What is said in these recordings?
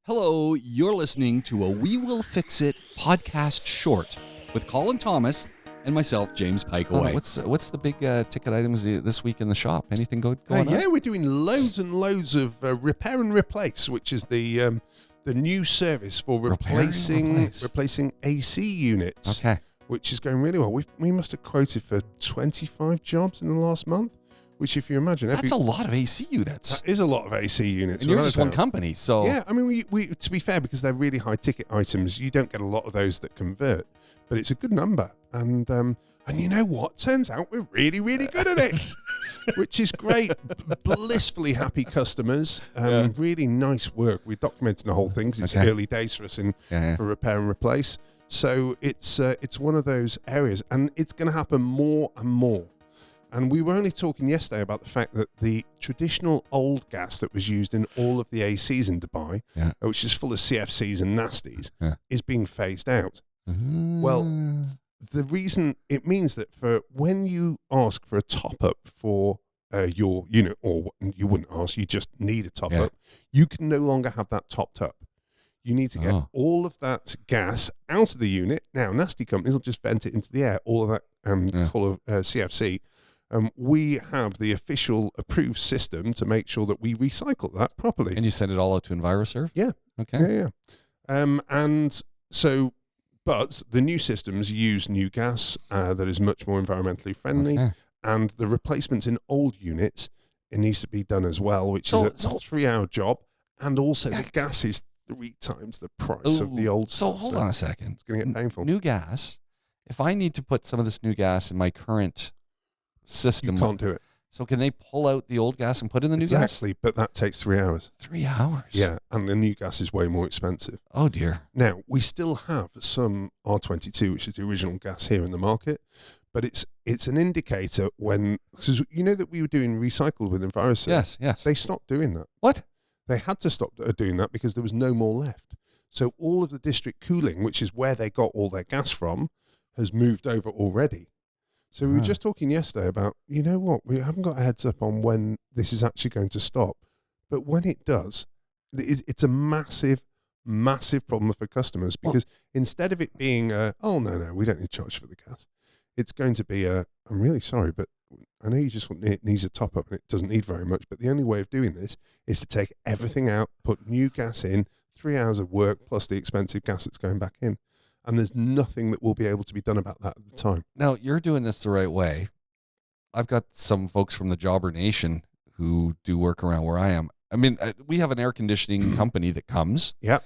Hello, you're listening to a We Will Fix It podcast short with Colin Thomas and myself, James Piecowye. What's the big ticket items this week in the shop? Anything going on? Yeah, we're doing loads and loads of repair and replace, which is the new service for replacing AC units. Okay. Which is going really well. We must have quoted for 25 jobs in the last month, which, if you imagine, that's a lot of AC units. That is a lot of AC units. And you're just one company, so yeah. I mean, we to be fair, because they're really high ticket items, you don't get a lot of those that convert, but it's a good number. And you know what? Turns out we're really, really good at it, which is great. Blissfully happy customers. Really nice work. We're documenting the whole thing. It's early days for us for repair and replace. So it's one of those areas, and it's going to happen more and more. And we were only talking yesterday about the fact that the traditional old gas that was used in all of the ACs in Dubai, which is full of CFCs and nasties, is being phased out. Well, the reason it means that for when you ask for a top-up for your unit, or you wouldn't ask, you just need a top-up, you can no longer have that topped up. You need to get all of that gas out of the unit. Now, nasty companies will just vent it into the air, all of that full of CFC. We have the official approved system to make sure that we recycle that properly. And you send it all out to EnviroServe? Yeah. Okay. Yeah. And so, but the new systems use new gas that is much more environmentally friendly. Okay. And the replacements in old units, it needs to be done as well, which is a 3-hour job. And also the gas is 3 times the price of the old stuff. So hold on a second. It's going to get painful. New gas. If I need to put some of this new gas in my current system, you can't do it. So can they pull out the old gas and put in the new gas? Exactly, but that takes 3 hours. 3 hours? Yeah, and the new gas is way more expensive. Oh, dear. Now, we still have some R22, which is the original gas here in the market, but it's an indicator when, because you know that we were doing recycled with EnviroServe? Yes. They stopped doing that. What? They had to stop doing that because there was no more left. So all of the district cooling, which is where they got all their gas from, has moved over already. So we were just talking yesterday about, you know what, we haven't got a heads up on when this is actually going to stop. But when it does, it's a massive, massive problem for customers because instead of it being, oh, no, we don't need to charge for the gas, it's going to be, I'm really sorry, but I know you just want it needs a top up and it doesn't need very much. But the only way of doing this is to take everything out, put new gas in, 3 hours of work plus the expensive gas that's going back in. And there's nothing that will be able to be done about that at the time. Now, you're doing this the right way. I've got some folks from the Jobber Nation who do work around where I am. I mean, we have an air conditioning company that comes. Yeah.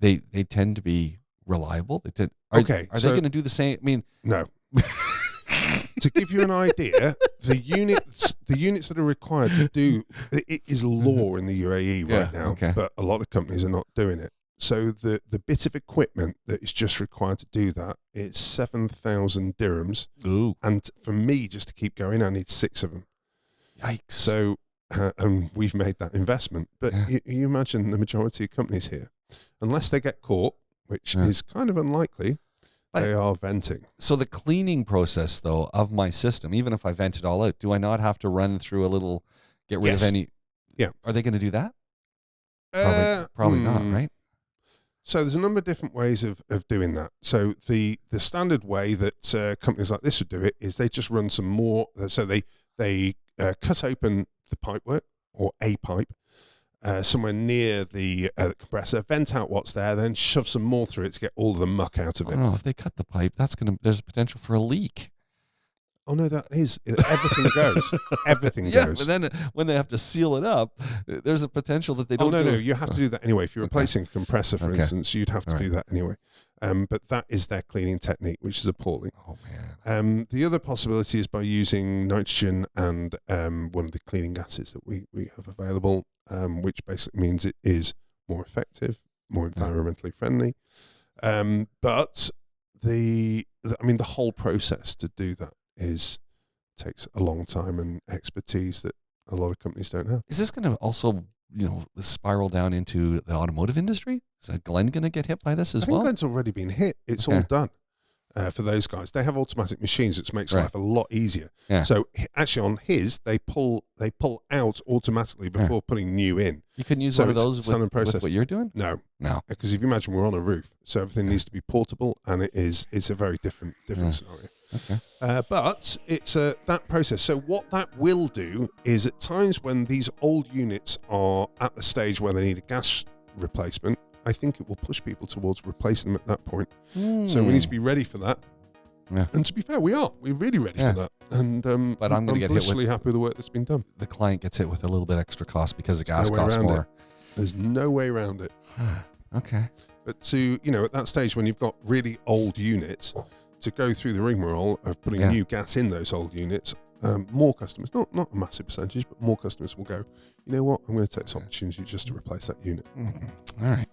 They tend to be reliable. Are they going to do the same? I mean, no. To give you an idea, the units that are required to do it is law in the UAE right now, but a lot of companies are not doing it. So the bit of equipment that is just required to do that is 7,000 dirhams. Ooh. And for me, just to keep going, I need 6 of them. Yikes. So, and we've made that investment. But you imagine the majority of companies here, unless they get caught, which is kind of unlikely, they are venting. So the cleaning process, though, of my system, even if I vent it all out, do I not have to run through a little, get rid of any? Yeah. Are they going to do that? Probably not, right? So there's a number of different ways of doing that. So the standard way that companies like this would do it is they just run some more. So they cut open the pipework or a pipe somewhere near the compressor, vent out what's there, then shove some more through it to get all of the muck out of it. Oh, if they cut the pipe, there's a potential for a leak. Oh, no, everything goes. Everything goes. But then when they have to seal it up, there's a potential that they don't. Oh, no, you have to do that anyway. If you're replacing a compressor, for instance, you'd have to do that anyway. But that is their cleaning technique, which is appalling. Oh, man. The other possibility is by using nitrogen and one of the cleaning gases that we have available, which basically means it is more effective, more environmentally friendly. But the whole process to do that takes a long time and expertise that a lot of companies don't have. Is this going to also, spiral down into the automotive industry? Is Glenn going to get hit by this as well? I think Glenn's already been hit. It's all done. for those guys. They have automatic machines, which makes Right. life a lot easier. Yeah. So actually, on his, they pull out automatically before putting new in. You couldn't use So one of it's those standard with process. what you're doing? No, No. because if you imagine we're on a roof, so everything needs to be portable, and it's a very different scenario. Okay. But it's that process. So what that will do is, at times when these old units are at the stage where they need a gas replacement, I think it will push people towards replacing them at that point. So we need to be ready for that. Yeah. And to be fair, we're really ready for that. And But I'm gonna get hit with- blissfully happy with the work that's been done. The client gets hit with a little bit extra cost because the gas no way costs around more. There's no way around it. Okay. But to, at that stage when you've got really old units, to go through the rigmarole of putting new gas in those old units, more customers, not a massive percentage, but more customers will go, you know what, I'm going to take this opportunity just to replace that unit. All right.